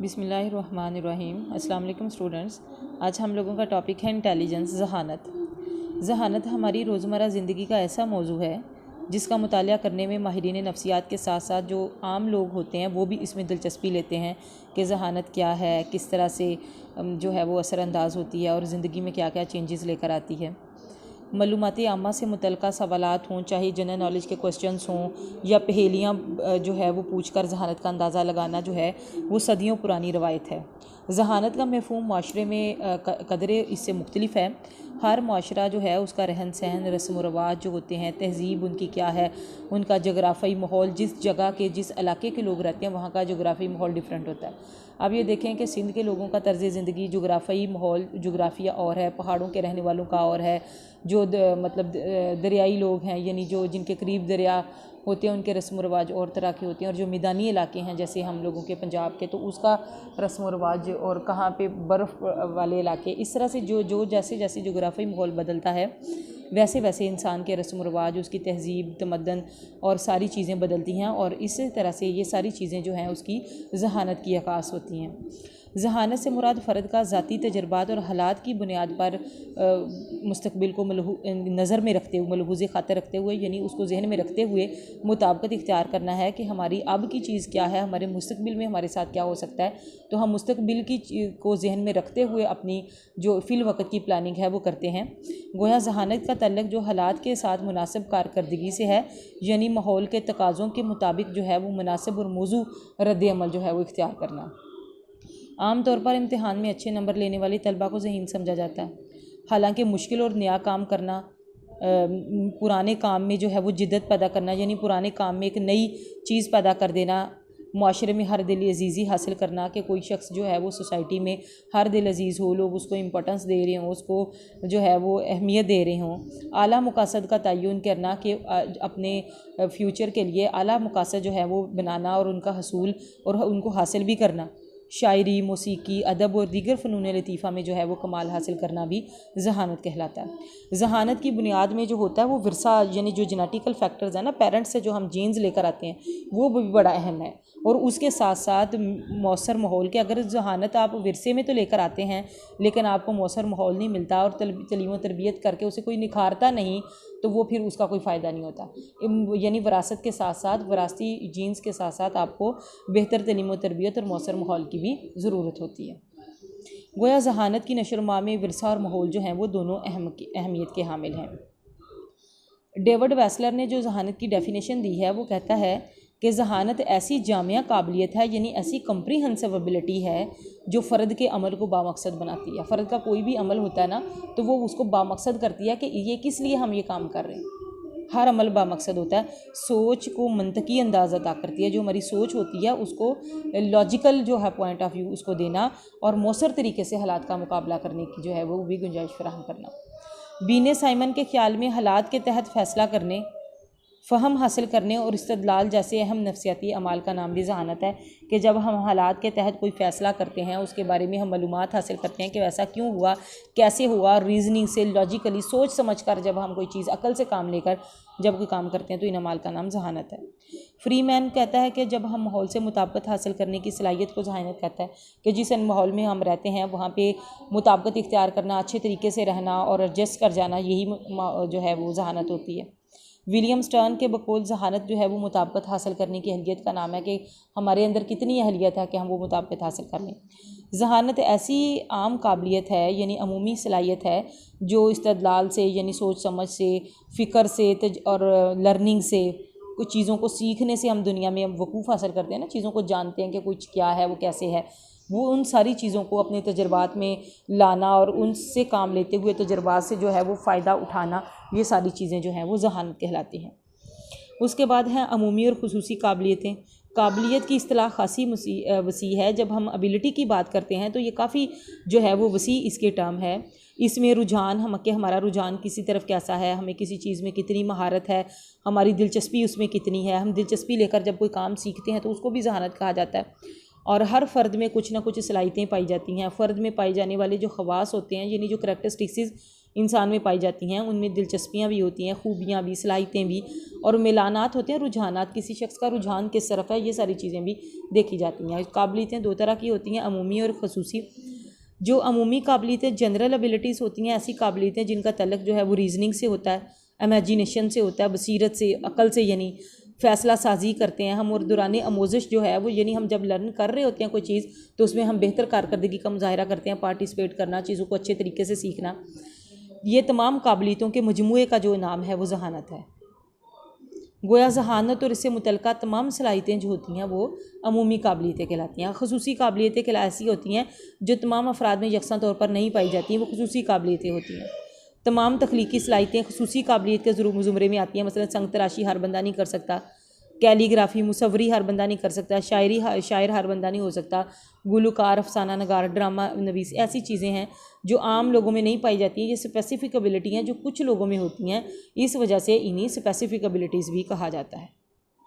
बिस्मिल्लाहिर्रहमानिर्रहीम। अस्सलाम वालेकुम स्टूडेंट्स। आज हम लोगों का टॉपिक है इंटेलिजेंस, जहानत। जहानत हमारी रोज़मर्रा ज़िंदगी का ऐसा मौजू है जिसका मुतालिया करने में माहिरीन नफ्सियात के साथ साथ जो आम लोग होते हैं वो भी इसमें दिलचस्पी लेते हैं कि जहानत क्या है, किस तरह से जो है वो असरअंदाज होती है और ज़िंदगी में क्या क्या चेंजेस लेकर आती है। मालूमाती आमा से मुतल्लिक़ा सवालात हों, चाहे जनरल नॉलेज के क्वेश्चंस हों या पहेलियाँ जो है वो पूछ कर जहानत का अंदाज़ा लगाना जो है वो सदियों पुरानी रवायत है। जहानत का मफ़हूम माशरे में कदरे इससे मुख्तलिफ है। हर माशरा जो है उसका रहन सहन, रस्म व रवाज जो होते हैं, तहज़ीब उनकी क्या है, उनका जोग्राफ़ी माहौल, जिस जगह के जिस इलाके के लोग रहते हैं वहाँ का जोग्राफ़ी माहौल डिफरेंट होता है। अब ये देखें कि सिंध के लोगों का तर्ज़ ज़िंदगी, जोग्राफ़ी माहौल, जोग्राफ़िया और है, पहाड़ों के रहने वालों का और है, जो दरियाई लोग हैं यानी जो जिनके करीब दरिया होते हैं उनके रस्म व रवाज और तरह के होते हैं, और जो मैदानी इलाके हैं जैसे हम लोगों के पंजाब के तो उसका रस्म व रवाज, और कहाँ पे बर्फ़ वाले इलाके, इस तरह से जो जैसे जैसे जोग्राफ़ी माहौल बदलता है वैसे वैसे इंसान के रस्म व रवाज, उसकी तहज़ीब, तमद्दन और सारी चीज़ें बदलती हैं, और इसी तरह से ये सारी चीज़ें जो हैं उसकी जहानत की अक्कास होती हैं। जहानत से मुराद फ़र्द का ज़ाती तजर्बात और हालात की बुनियाद पर मुस्तकबिल को नज़र में रखते हुए, मलहूज़ ख़ातिर रखते हुए, यानी उसको जहन में रखते हुए मुताबिकत इख्तियार करना है कि हमारी अब की चीज़ क्या है, हमारे मुस्तकबिल में हमारे साथ क्या हो सकता है। तो हम मुस्तकबिल की को जहन में रखते हुए अपनी जो फ़िल वक़्त की प्लानिंग है वो करते हैं। गोया जहानत का तल्लुक़ जो हालात के साथ मुनासिब कारकर्दगी से है, यानी माहौल के तकाज़ों के मुताबिक जो है वो मुनासिब और मौजू रद्द अमल जो है वो इख्तियार करना। आम तौर पर इम्तिहान में अच्छे नंबर लेने वाले तलबा को ज़हीन समझा जाता है। हालांकि मुश्किल और नया काम करना, पुराने काम में जो है वो जिद्दत पैदा करना, यानी पुराने काम में एक नई चीज़ पैदा कर देना, माशरे में हर दिल अजीज़ी हासिल करना कि कोई शख्स जो है वो सोसाइटी में हर दिल अजीज़ हो, लोग उसको इम्पोर्टेंस दे रहे हों, उसको जो है वो अहमियत दे रहे हों। आला मकासद का तयन करना कि अपने फ्यूचर के लिए आला मकासद जो है वो बनाना और उनका हसूल और उनको हासिल भी करना। शायरी, मौसीकी, अदब और दीगर फ़नून लतीफ़ा में जो है वो कमाल हासिल करना भी जहानत कहलाता है। जहानत की बुनियाद में जो होता है वो विरसा, यानी जो जेनेटिकल फैक्टर्स हैं ना, पेरेंट्स से जो हम जीन्स लेकर आते हैं वो भी बड़ा अहम है, और उसके साथ साथ मौसर माहौल के, अगर जहानत आप विरसे में तो लेकर आते हैं लेकिन आपको मौसर माहौल नहीं मिलता और तलीम व तरबियत करके उसे कोई निखारता नहीं, तो वो फिर उसका कोई फ़ायदा नहीं होता। यानी विरासत के साथ साथ, विरासती जीन्स के साथ साथ आपको बेहतर तलीम व तरबियत और मौसर माहौल की भी ज़रूरत होती है। गोया जहानत की नशोनुमा में विरसा और माहौल जो हैं वो दोनों अहमियत के हामिल हैं। डेविड वेस्लर ने जो जहानत की डेफिनेशन दी है वो कहता है कि जहानत ऐसी जामिया काबिलियत है, यानी ऐसी कम्प्रीहेंसिव एबिलिटी है जो फ़र्द के अमल को बामकसद बनाती है। फ़र्द का कोई भी अमल होता है ना तो वो उसको बामकसद करती है कि ये किस लिए हम ये काम कर रहे हैं। हर अमल बामकसद होता है। सोच को मंतकी अंदाज़ अता करती है, जो हमारी सोच होती है उसको लॉजिकल जो है पॉइंट ऑफ व्यू उसको देना, और मौसर तरीके से हालात का मुकाबला करने की जो है वो भी गुंजाइश फराहम करना। बीने साइमन के ख्याल में हालात के तहत फ़ैसला करने, फ़हम हासिल करने और इस्तदलाल जैसे अहम नफ्सियाती अमाल का नाम भी जहानत है कि जब हम हालात के तहत कोई फ़ैसला करते हैं, उसके बारे में हम मालूमात हासिल करते हैं कि वैसा क्यों हुआ, कैसे हुआ, रीज़निंग से, लॉजिकली सोच समझ कर जब हम कोई चीज़ अकल से काम लेकर जब कोई काम करते हैं तो इन अमाल का नाम जहानत है। फ्री मैन कहता है कि जब हम माहौल से मुताबिकत हासिल करने की सलाहियत को जहानत कहता है कि जिस माहौल में हम रहते हैं वहाँ पे मुताबिकत इख्तियार करना, अच्छे तरीके से रहना और एडजस्ट कर जाना, यही जो है वो जहानत होती है। विलियम स्टर्न के बकौल जहानत जो है वो मुताबिकत हासिल करने की अहलियत का नाम है कि हमारे अंदर कितनी अहलियत है कि हम वो मुताबिकत हासिल कर लें। जहानत ऐसी आम काबिलियत है, यानी अमूमी सलाहियत है जो इस्तदलाल से, यानी सोच समझ से, फ़िक्र से और लर्निंग से, कुछ चीज़ों को सीखने से हम दुनिया में वकूफ़ हासिल करते हैं ना, चीज़ों को जानते हैं कि कुछ क्या है, वो कैसे है, वो उन सारी चीज़ों को अपने तजर्बात में लाना और उनसे काम लेते हुए तजर्बात से जो है वो फ़ायदा उठाना, ये सारी चीज़ें जो हैं वो जहानत कहलाती हैं। उसके बाद हैं अमूमी और खुसूसी काबिलियतें। काबिलियत की इस्तिलाह खासी वसी है। जब हम एबिलिटी की बात करते हैं तो ये काफ़ी जो है वो वसी इसके टर्म है। इसमें रुझान, हमारा रुझान किसी तरफ कैसा है, हमें किसी चीज़ में कितनी महारत है, हमारी दिलचस्पी उसमें कितनी है, हम दिलचस्पी लेकर जब कोई काम सीखते हैं तो उसको भी जहानत कहा जाता है। और हर फ़र्द में कुछ ना कुछ सलाहियतें पाई जाती हैं। फ़र्द में पाए जाने वाले जो ख़वास होते हैं, यानी जो करैक्टरिस्टिक्स इंसान में पाई जाती हैं, उनमें दिलचस्पियाँ भी होती हैं, खूबियाँ भी, सलाहियतें भी, और मिलानात होते हैं, रुझानात, किसी शख्स का रुझान किस तरफ है, ये सारी चीज़ें भी देखी जाती हैं। काबिलियतें दो तरह की होती हैं, अमूमी और खसूसी। जो अमूमी काबिलियतें जनरल एबिलिटीज़ होती हैं, ऐसी काबिलियतें जिनका तल्लुक़ जो है वो रीजनिंग से होता है, इमेजिनेशन से होता है, बसीरत से, अक़ल से, यानी फ़ैसला साजी करते हैं हम। और दौरान आमोज़िश जो है वो, यानी हम जब लर्न कर रहे होते हैं कोई चीज़ तो उसमें हम बेहतर कारकर्दगी का मुज़ाहिरा करते हैं, पार्टिसिपेट करना, चीज़ों को अच्छे तरीके से सीखना, ये तमाम काबिलियतों के मजमूए का जो नाम है वो ज़हानत है। गोया ज़हानत और इससे मुतल्लिक़ा तमाम सलाहियतें जो होती हैं वो अमूमी काबिलियतें कहलाती हैं। ख़ुसूसी काबिलियतें ऐसी होती हैं जो तमाम अफराद में यकसा तौर पर नहीं पाई जाती हैं, वो ख़ुसूसी काबिलियतें होती हैं। तमाम तख्लीकी सलाहियतें ख़ुसूसी काबिलियत के ज़ुमरे में आती हैं। मसलन संग तराशी हर बंदा नहीं कर सकता, कैलीग्राफी मुसव्वरी हर बंदा नहीं कर सकता, शायर हर बंदा नहीं हो सकता, गुलकार, अफसाना नगार, ड्रामा नवीस, ऐसी चीज़ें हैं जो आम लोगों में नहीं पाई जाती हैं। ये स्पेसिफ़िक एबिलिटी हैं जो कुछ लोगों में होती हैं, इस वजह से इन्हीं स्पेसिफ़िक एबिलिटीज़ भी कहा जाता है।